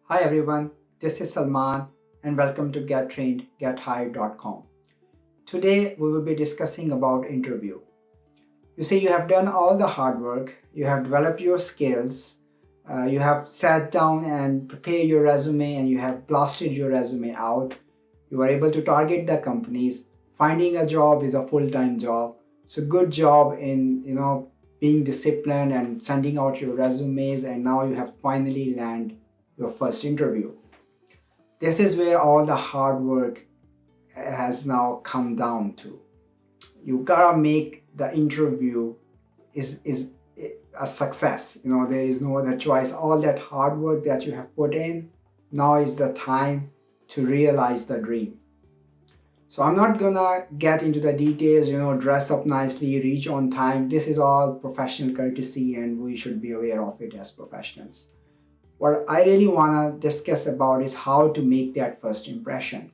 Hi everyone, this is Salman and welcome to GetTrainedGetHired.com. Today we will be discussing about interview. You see, you have done all the hard work, you have developed your skills, you have sat down and prepared your resume and you have blasted your resume out. You are able to target the companies. Finding a job is a full-time job. So good job in being disciplined and sending out your resumes, and now you have finally landed your first interview. This is where all the hard work has now come down to. You gotta make the interview is a success. There is no other choice. All that hard work that you have put in, now is the time to realize the dream. So I'm not gonna get into the details, dress up nicely, reach on time. This is all professional courtesy and we should be aware of it as professionals. What I really want to discuss about is how to make that first impression.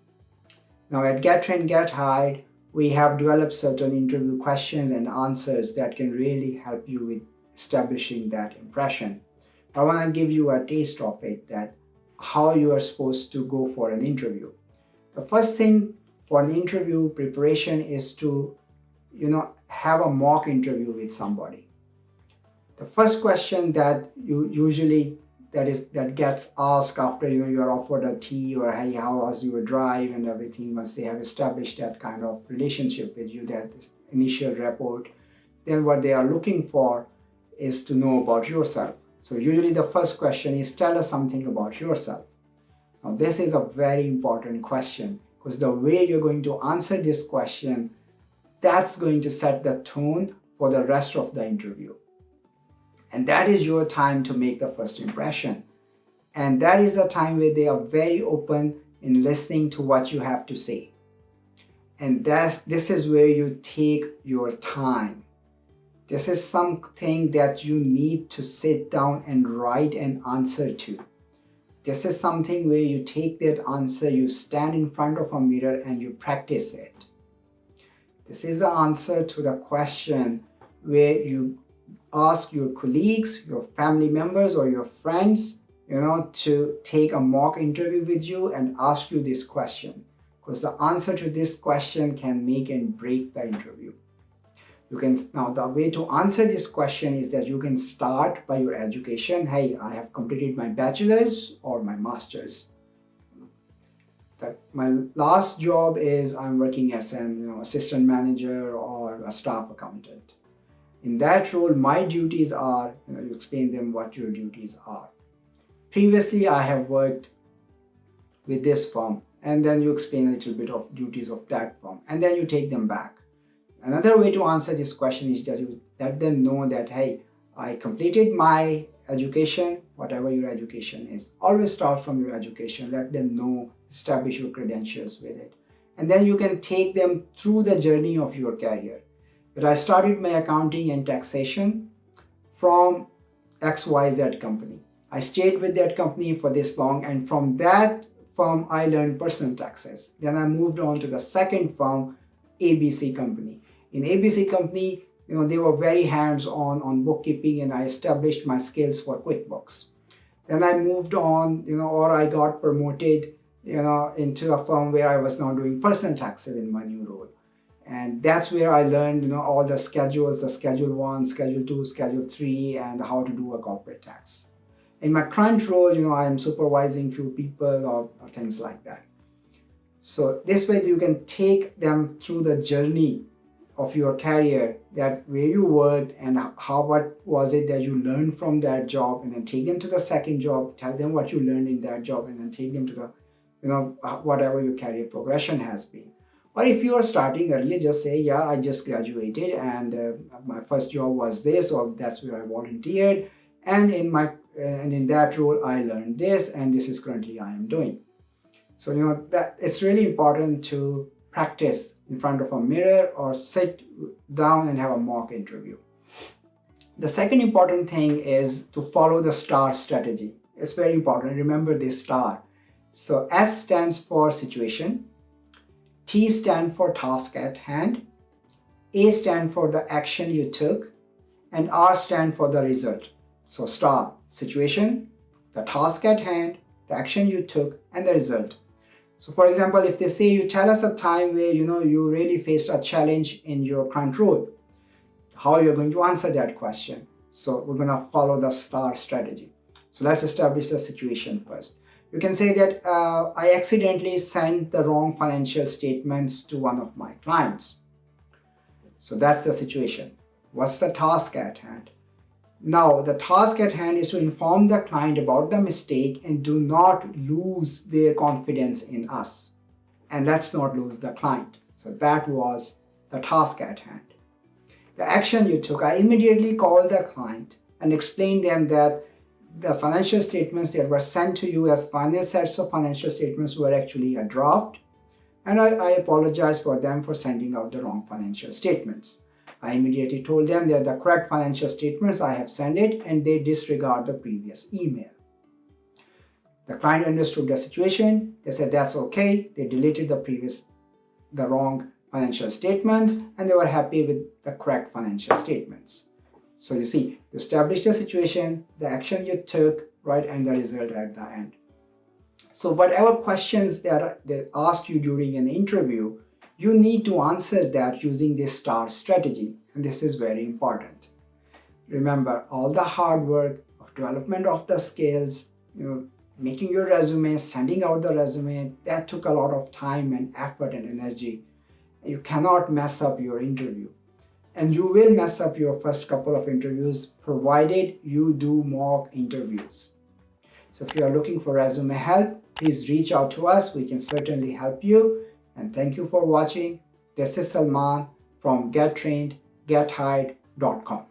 Now at Get Trained Get Hired, we have developed certain interview questions and answers that can really help you with establishing that impression. I want to give you a taste of it, that how you are supposed to go for an interview. The first thing for an interview preparation is to, have a mock interview with somebody. The first question that you usually that gets asked after you are offered a tea, or hey, how was your drive and everything, once they have established that kind of relationship with you, that initial rapport, then what they are looking for is to know about yourself. So usually the first question is, tell us something about yourself. Now this is a very important question, because the way you're going to answer this question, that's going to set the tone for the rest of the interview. And that is your time to make the first impression. And that is the time where they are very open in listening to what you have to say. And this is where you take your time. This is something that you need to sit down and write an answer to. This is something where you take that answer, you stand in front of a mirror and you practice it. This is the answer to the question where you ask your colleagues, your family members, or your friends, to take a mock interview with you and ask you this question. Because the answer to this question can make and break the interview. Now the way to answer this question is that you can start by your education. Hey, I have completed my bachelor's or my master's. My last job is I'm working as an assistant manager or a staff accountant. In that role, my duties are, you explain them what your duties are. Previously, I have worked with this firm, and then you explain a little bit of duties of that firm, and then you take them back. Another way to answer this question is that you let them know that, hey, I completed my education, whatever your education is. Always start from your education, let them know, establish your credentials with it. And then you can take them through the journey of your career. But I started my accounting and taxation from XYZ company. I stayed with that company for this long, and from that firm I learned personal taxes. Then I moved on to the second firm, ABC company. In ABC company, they were very hands-on on bookkeeping, and I established my skills for QuickBooks. Then I moved on, or I got promoted, into a firm where I was now doing personal taxes in my new role. And that's where I learned, all the schedules, the Schedule 1, Schedule 2, Schedule 3, and how to do a corporate tax. In my current role, I am supervising few people or things like that. So this way you can take them through the journey of your career, that where you worked and what was it that you learned from that job, and then take them to the second job, tell them what you learned in that job, and then take them to the, whatever your career progression has been. Or if you are starting earlier, just say, yeah, I just graduated and my first job was this, or that's where I volunteered. And in that role, I learned this, and this is currently I am doing. So, that it's really important to practice in front of a mirror or sit down and have a mock interview. The second important thing is to follow the STAR strategy. It's very important. Remember this STAR. So S stands for situation. T stands for task at hand, A stands for the action you took, and R stands for the result. So STAR, situation, the task at hand, the action you took, and the result. So for example, if they say you tell us a time where you really faced a challenge in your current role, how you're going to answer that question. So we're going to follow the STAR strategy. So let's establish the situation first. You can say that I accidentally sent the wrong financial statements to one of my clients. So that's the situation. What's the task at hand? Now, the task at hand is to inform the client about the mistake and do not lose their confidence in us. And let's not lose the client. So that was the task at hand. The action you took, I immediately called the client and explained them that the financial statements that were sent to you as final sets of financial statements were actually a draft. And I apologize for them for sending out the wrong financial statements. I immediately told them that the correct financial statements, I have sent it, and they disregard the previous email. The client understood the situation. They said that's okay. They deleted the wrong financial statements, and they were happy with the correct financial statements. So you see, you established the situation, the action you took, right, and the result at the end. So whatever questions they ask you during an interview, you need to answer that using this STAR strategy, and this is very important. Remember, all the hard work of development of the skills, making your resume, sending out the resume, that took a lot of time and effort and energy. You cannot mess up your interview. And you will mess up your first couple of interviews provided you do mock interviews. So if you are looking for resume help, please reach out to us. We can certainly help you. And thank you for watching. This is Salman from GetTrained, GetHired.com.